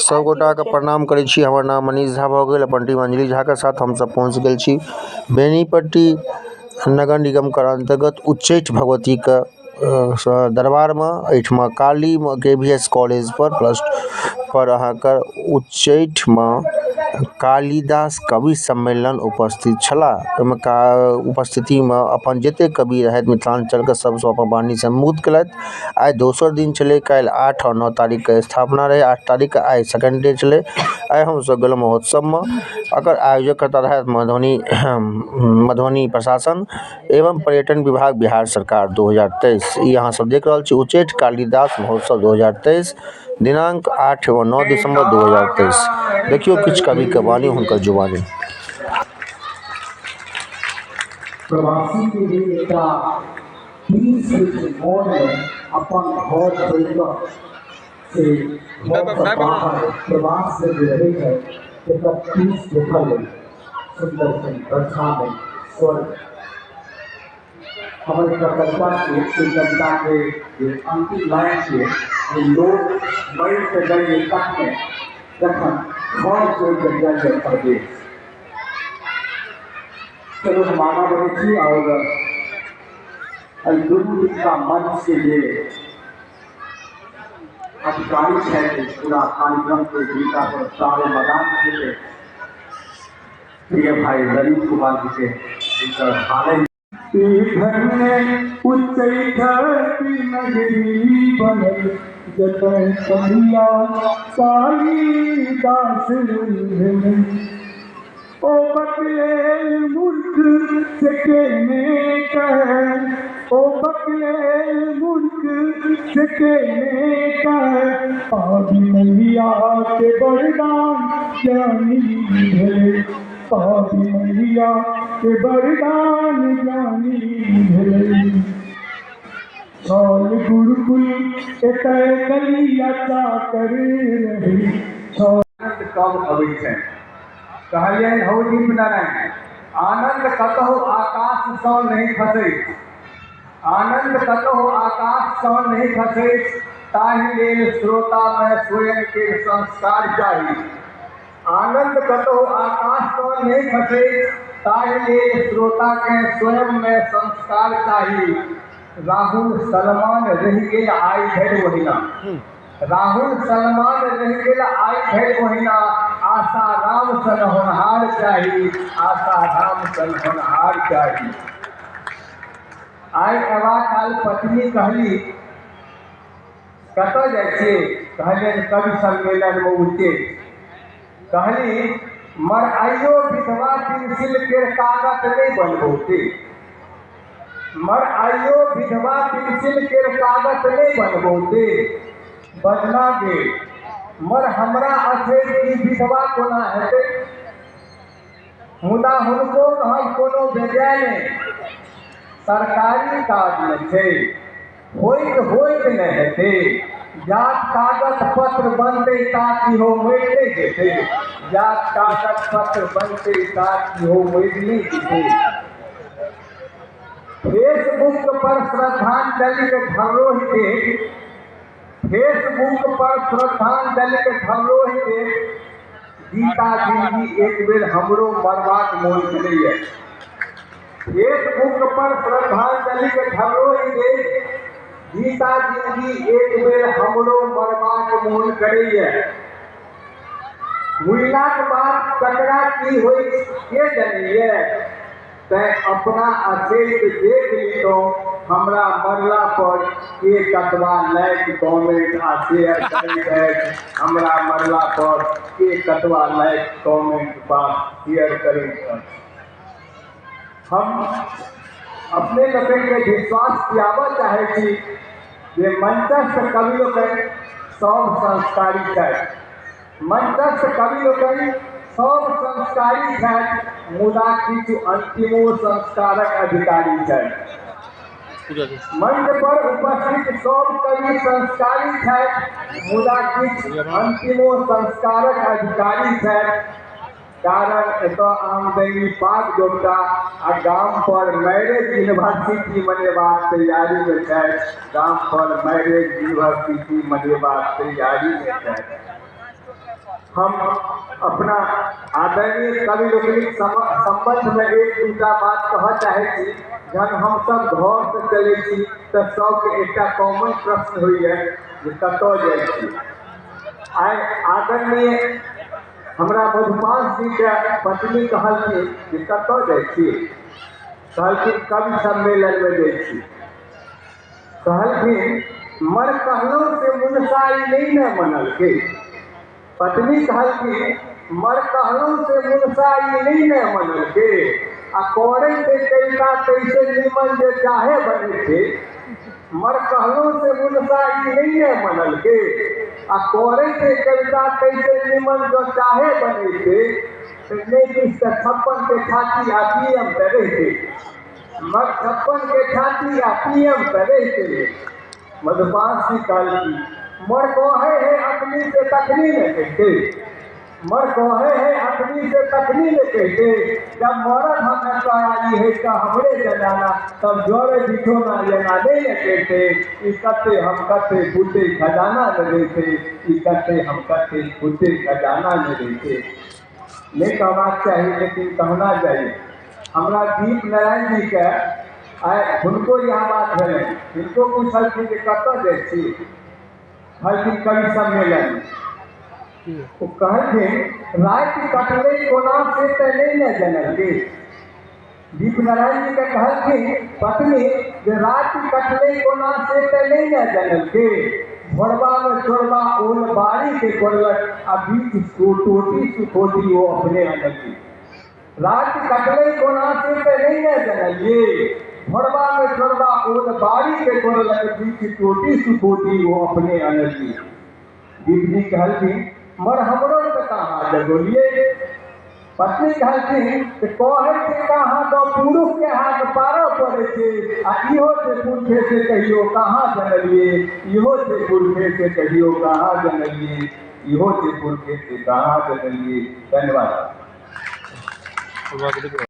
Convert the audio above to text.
सब गोटा के प्रणाम करै छी। हमर नाम मनीष झा भऽ गेल। अपन टीम अंजलि झा के साथ हमसब पहुँच गेल छी बेनीपट्टी नगर निगम के अंतर्गत उच्चैठ भगवती के दरबार में। एहिठमा काली KVS कॉलेज पर प्लस पर अहाँके उच्चैठ में कालिदास कवि सम्मेलन उपस्थित छलाह। ओहिमे उपस्थिति में अपन जते कवि रहथि मिथिलांचल के सबसँ अपन वाणी सम्बोधित केलथि। आइ दोसर दिन छलै, काल्हि 8 और 9 तारीख के स्थापना रहे। 8 तारीख के आइ सेकंड डे छलै। आइ हमसब गेलहुँ महोत्सव में। एकर आयोजक करता रहथि मधुबनी प्रशासन एवं पर्यटन विभाग बिहार सरकार 2023। ई अहाँ सब देख रहल छी उच्चैठ कालिदास महोत्सव 2023 दिनांक 8 एवं 9 दिसंबर 2023। देखियो किछु कवि के वाणी हुनकर जुबानी। प्रवासी के लिए एकटा 20 मोड़ में अपन घर छोड़कर से बाहर प्रवास से रहे हैं। एक 30 देखल सुंदर वर्षा में स्वर्ग हमारे कलकत्ता के जनता के अंतिम लाइन से लोग मई से गए तक में जखन घर छोड़ कर प्रदेश चलो माना बने थी। और गुरु का मंच के लिए अधिकारी है पूरा कार्यक्रम के गीता पर सारे मैदान थे प्रिय भाई ललित कुमार जी के हाल नगरी बनल जतन कहिया कालिदास ओ बकले मूर्ख से केने कह, ओ बकले मूर्ख से केने कह, आदि मैया के बरदान ज्ञानी है, आदि मैया के बरदान ज्ञानी है। छल गुरुकुल एक कलिया कर रही कब अबै छै। कहलिए हौजी नारायण आनंद कतहु आकाश सँ नहीं खसै, आनंद कतहु आकाश सँ नहीं खसै, ताहि लेल श्रोता में स्वयं के संस्कार चाही। आनंद कतहु आकाश सँ नहीं खसै, ताहि लेल श्रोता के स्वयं में संस्कार चाही। राहुल सलमान रह गेल आइ धरि ओहिना, राहुल सलमान रह गेल आइ धरि ओहिना, आशा राम सन होनहार चाही, आशा राम सन होनहार चाही। आइ एवा काल पत्नी कहली कतऽ जाइ छियै, कहलियनि कवि सम्मेलन में उच्चैठ। कहली मर आइयो विधवा पेंसिल के कागज नहीं बनबौते, मर आइयो विधवा पेंसिल के कागज नहीं बनबौते, बजना गे मर हमरा अछै कि विधवा कोना हेतै। मुदा हुनको कहब कोनो बेजाय नहीं, सरकारी काज में छै, होइत होइत नहीं हेतै। जात कागज पत्र बनते तात इहो मरि जेतै, जात कागज पत्र बनते तात इहो मरि नहीं जेतै। फेसबुक पर श्रद्धांजलि के धरोहि देख, फेसबुक पर श्रद्धांजलि के धरोहि देख, गीता जी एक बेर हमरो मरबाक मोन भेलैया। फेसबुक पर श्रद्धांजलि के धरोहि देख, गीता जी एक बेर हमरो मरबाक मोन करैया। मुइलाक बाद ककरा की होय के जनैया, तैं अपना अचेत देख लीतो, हमरा मरला पर के कतबा लाइक कमेंट आ शेयर करैत अछि, हमरा मरला पर के कतबा लाइक कमेंट बा शेयर करैत अछि। हम अपने लोकनि के विश्वास दियाबऽ चाहै छी जे मंचस्थ कवि लोकनि सब संस्कारी छथि, मंचस्थ कवि लोकनि सब संस्कारी छथि, मुदा किछु अंतिमो संस्कारक अधिकारी छथि। मंच पर उपस्थित सब कवि संस्कारी छथि, मुदा किछु अंतिमो संस्कारक अधिकारी छथि। कारण एतऽ आमदनी पाग जोटा आ गाम पर मैरेज यूनिवर्सिटी मनेबाक तैयारी में छथि, गाम पर मैरेज यूनिवर्सिटी मनेबाक तैयारी में छथि। हम अपना आदरणीय कवि लोकनिक संबंध में एक दूटा बात कह चाहे छी। जब हम सब घर से चले छी तो सबके एक कॉमन प्रश्न होइए जे कतऽ जाइ छी। आइ आदरणीय हमरा मधुपाल जी के पत्नी कहलखिन जे कतऽ जाइ छी, कहलखिन कवि सम्मेलन में जाइ छी। कहलखिन मर कहलहुँ से मुनसाई नहीं न मनल के। पत्नी कहलखिन मर कहलहुँ से मुनसाई नहीं न मनल के, आ करे से कैसा कैसे निमन जे चाहे बने थे। मर कहलहुँ से मुनसाई नहीं न मनल के, आ करे से कैसा कैसे निमन जो चाहे बने थे। नहीं किस 56 के छाती आ पीएम करे थे। मर 56 के छाती आ पीएम करे थे। मधुपाल जी कहलखिन मर कहे है अपनी से तखनी न कहते। मर कहे है अपनी से तखनी न कहते। जब मरद हमें कराई है का हमरे जनाना, तब जोरे बिछोना जना नहीं न कहते। इकट्ठे हम कट्ठे फूटे खजाना न देते। इकट्ठे हम कट्ठे फूटे खजाना न देते। नहीं कहना चाहिए लेकिन कहना चाहिए। हमरा दीप नारायण जी के आइ हुनको यह बात भेलै। हुनको पूछलखिन जे कतऽ जाइ छी, कहलखिन कवि सम्मेलन। ओ कहलखिन राति कटलै कोना से तऽ नहीं न जनलके। दीप नारायण जी के कहलखिन पत्नी जे राति कटलै कोना से तऽ नहीं न जनलके। भोरबा में चोरबा ओल बारी के कोरलक, आ बीच टोटी सुखोटी वो अपने अनलकी। रात कटलै कोना से तऽ नहीं न जनलिए। भोरबा में चोरबा ओल बारी के कोरलक, बीच टोटी सुखोटी वो अपने अनलकी। दीदी कहलखिन मर हमरो तऽ कहाँ जगोलिए। पत्नी कहलखिन कहे से कहाँ दो पुरुष के हाथ पारऽ पड़े छे। आ इहो से पुरखे से कहियो कहाँ जनलिए। इहो से पुरखे से कहियो कहाँ जनलिए। इहो से पुरखे से कहाँ जनलिए। धन्यवाद।